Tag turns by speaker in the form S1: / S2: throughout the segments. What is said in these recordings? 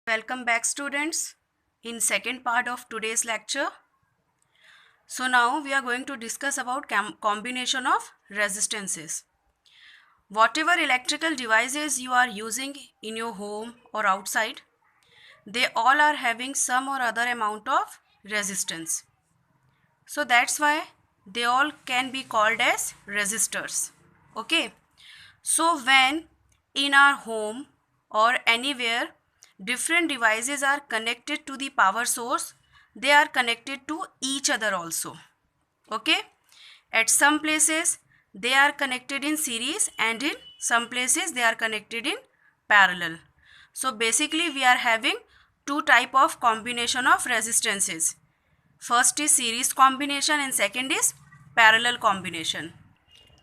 S1: Welcome back students in second part of today's lecture. So now we are going to discuss about combination of resistances. Whatever electrical devices you are using in your home or outside, they all are having some or other amount of resistance. So that's why they all can be called as resistors. Okay. So when in our home or anywhere different devices are connected to the power source, they are connected to each other also. Okay. At some places they are connected in series and in some places they are connected in parallel. So basically we are having two type of combination of resistances. First is series combination and second is parallel combination.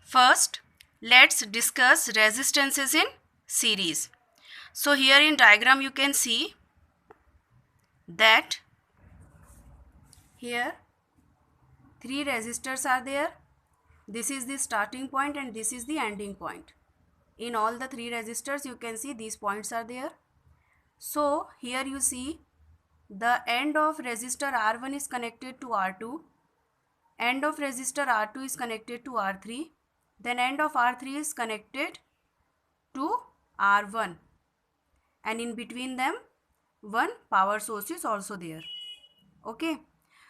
S1: First, let's discuss resistances in series. So here in diagram you can see that here three resistors are there. This is the starting point and this is the ending point. In all the three resistors you can see these points are there. So here you see the end of resistor R1 is connected to R2. End of resistor R2 is connected to R3. Then end of R3 is connected to R1. And in between them one power source is also there. Okay.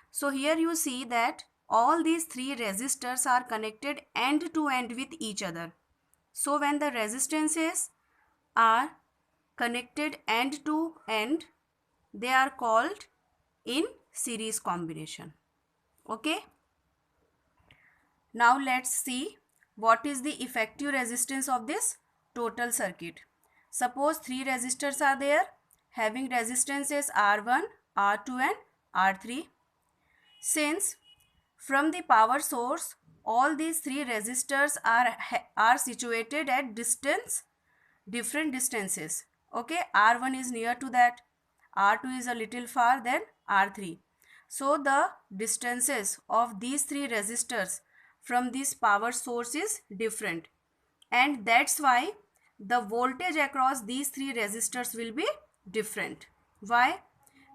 S1: So here you see that all these three resistors are connected end to end with each other. So when the resistances are connected end to end, they are called in series combination. Okay. Now let's see what is the effective resistance of this total circuit. Suppose three resistors are there having resistances R1, R2 and R3. Since from the power source all these three resistors are situated at different distances. Okay, R1 is near to that, R2 is a little far than R3. So the distances of these three resistors from this power source is different, and that's why the voltage across these three resistors will be different. Why?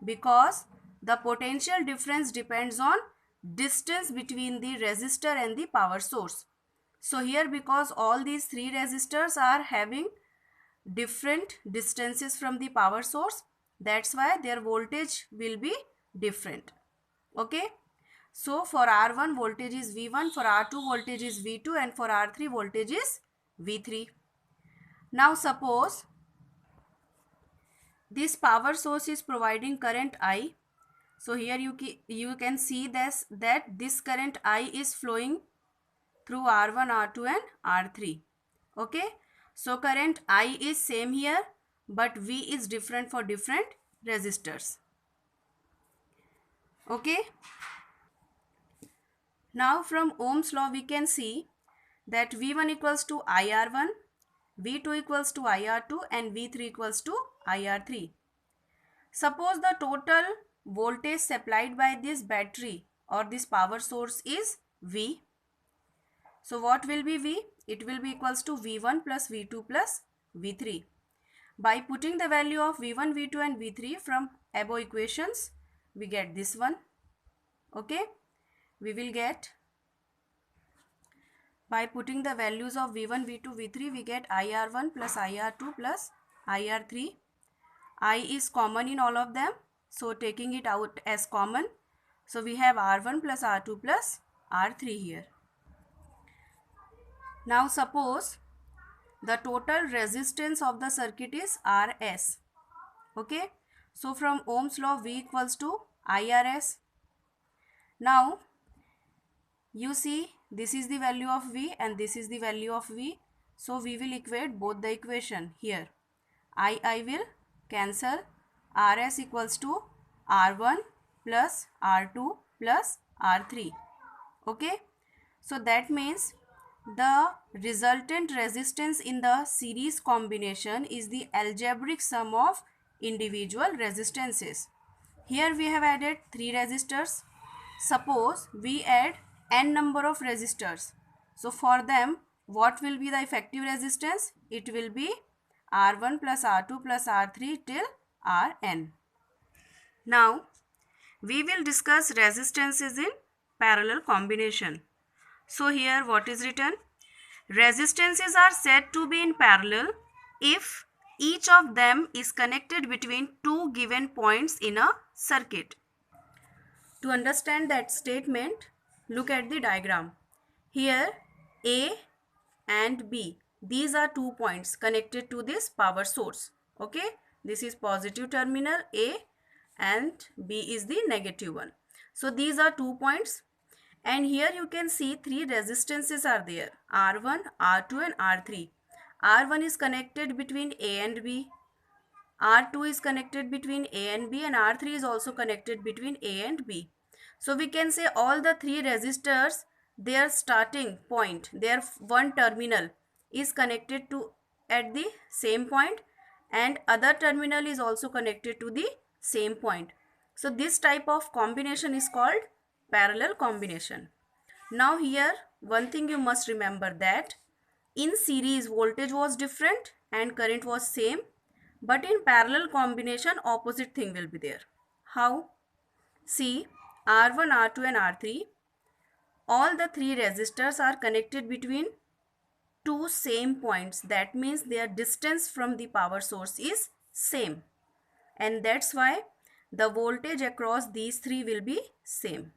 S1: Because the potential difference depends on distance between the resistor and the power source. So here, because all these three resistors are having different distances from the power source, that's why their voltage will be different. Okay. So for R1 voltage is V1, for R2 voltage is V2 and for R3 voltage is V3. Now suppose this power source is providing current I. So here you can see this, that this current I is flowing through R1, R2 and R3. Okay. So current I is same here, but V is different for different resistors. Okay. Now from Ohm's law we can see that V1 equals to IR1, V2 equals to IR2 and V3 equals to IR3. Suppose the total voltage supplied by this battery or this power source is V. So what will be V? It will be equals to V1 plus V2 plus V3. By putting the value of V1, V2 and V3 from above equations, we get this one. Okay. We will get, by putting the values of V1, V2, V3, we get IR1 plus IR2 plus IR3. I is common in all of them, so taking it out as common, so we have R1 plus R2 plus R3 here. Now suppose the total resistance of the circuit is Rs. Okay. So from Ohm's law V equals to IRS. Now you see this is the value of V and this is the value of V. So we will equate both the equation here. I will cancel. Rs equals to R1 plus R2 plus R3. Okay. So that means the resultant resistance in the series combination is the algebraic sum of individual resistances. Here we have added three resistors. Suppose we add n number of resistors. So for them, what will be the effective resistance? It will be R1 plus R2 plus R3 till Rn. Now we will discuss resistances in parallel combination. So here what is written? Resistances are said to be in parallel if each of them is connected between two given points in a circuit. To understand that statement, look at the diagram. Here A and B, these are 2 points connected to this power source. Okay, this is positive terminal A and B is the negative one. So these are 2 points, and here you can see 3 resistances are there, R1, R2 and R3. R1 is connected between A and B, R2 is connected between A and B, and R3 is also connected between A and B. So we can say all the 3 resistors, their starting point, their one terminal is connected to at the same point, and other terminal is also connected to the same point. So this type of combination is called parallel combination. Now here one thing you must remember, that in series voltage was different and current was same, but in parallel combination opposite thing will be there. How? See, R1, R2 and R3, all the 3 resistors are connected between two same points. That means their distance from the power source is same, and that's why the voltage across these 3 will be same.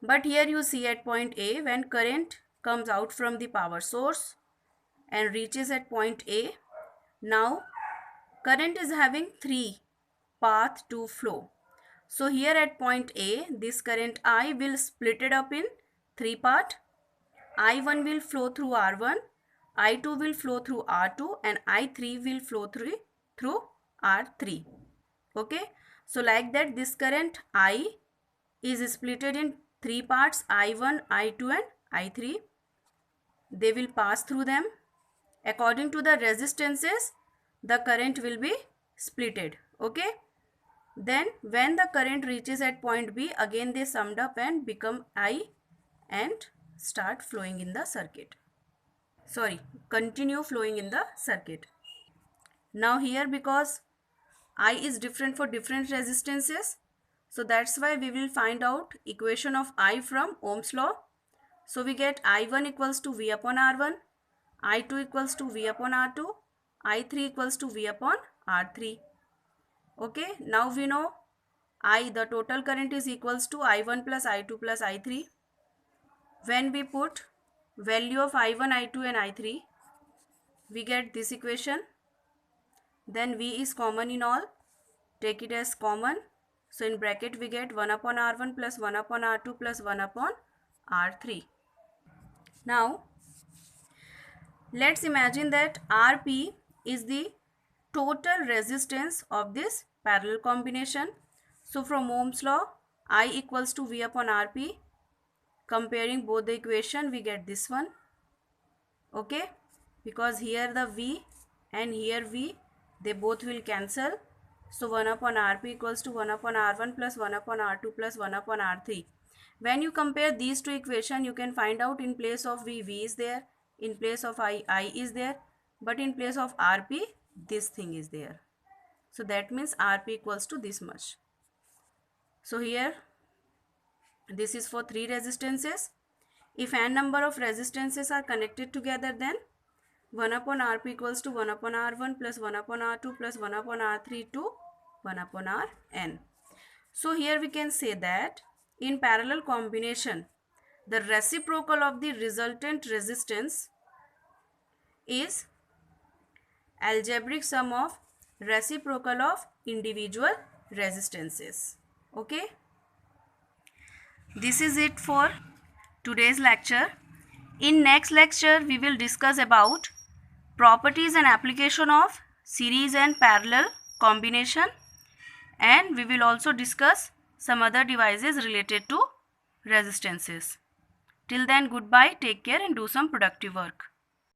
S1: But here you see at point A, when current comes out from the power source and reaches at point A, now current is having 3 paths to flow. So here at point A, this current I will split it up in 3 parts. I1 will flow through R1, I2 will flow through R2, and I3 will flow through R3. Okay, so like that this current I is splitted in 3 parts, I1, I2 and I3. They will pass through them. According to the resistances, the current will be splitted. Okay, then when the current reaches at point B, again they summed up and become I and start flowing in the circuit. Continue flowing in the circuit. Now here, because I is different for different resistances, so that's why we will find out equation of I from Ohm's law. So we get I1 equals to V upon R1, I2 equals to V upon R2, I3 equals to V upon R3. Okay, now we know the total current is equals to I1 plus I2 plus I3. When we put value of I1, I2 and I3, we get this equation. Then V is common in all, take it as common. So in bracket we get 1 upon R1 plus 1 upon R2 plus 1 upon R3. Now let's imagine that Rp is the total resistance of this parallel combination. So from Ohm's law, I equals to V upon Rp. Comparing both the equation, we get this one. Okay, because here the V and here V, they both will cancel. So 1 upon Rp equals to 1 upon R1 plus 1 upon R2 plus 1 upon R3. When you compare these two equations, you can find out in place of V is there, in place of I is there, but in place of Rp, this thing is there. So that means Rp equals to this much. So here, this is for 3 resistances. If n number of resistances are connected together, then 1 upon Rp equals to 1 upon R1 plus 1 upon R2 plus 1 upon R3 to 1 upon Rn. So here we can say that in parallel combination, the reciprocal of the resultant resistance is algebraic sum of reciprocal of individual resistances. Okay, this is it for today's lecture. In next lecture, we will discuss about properties and application of series and parallel combination, and we will also discuss some other devices related to resistances. Till then, goodbye, take care and do some productive work.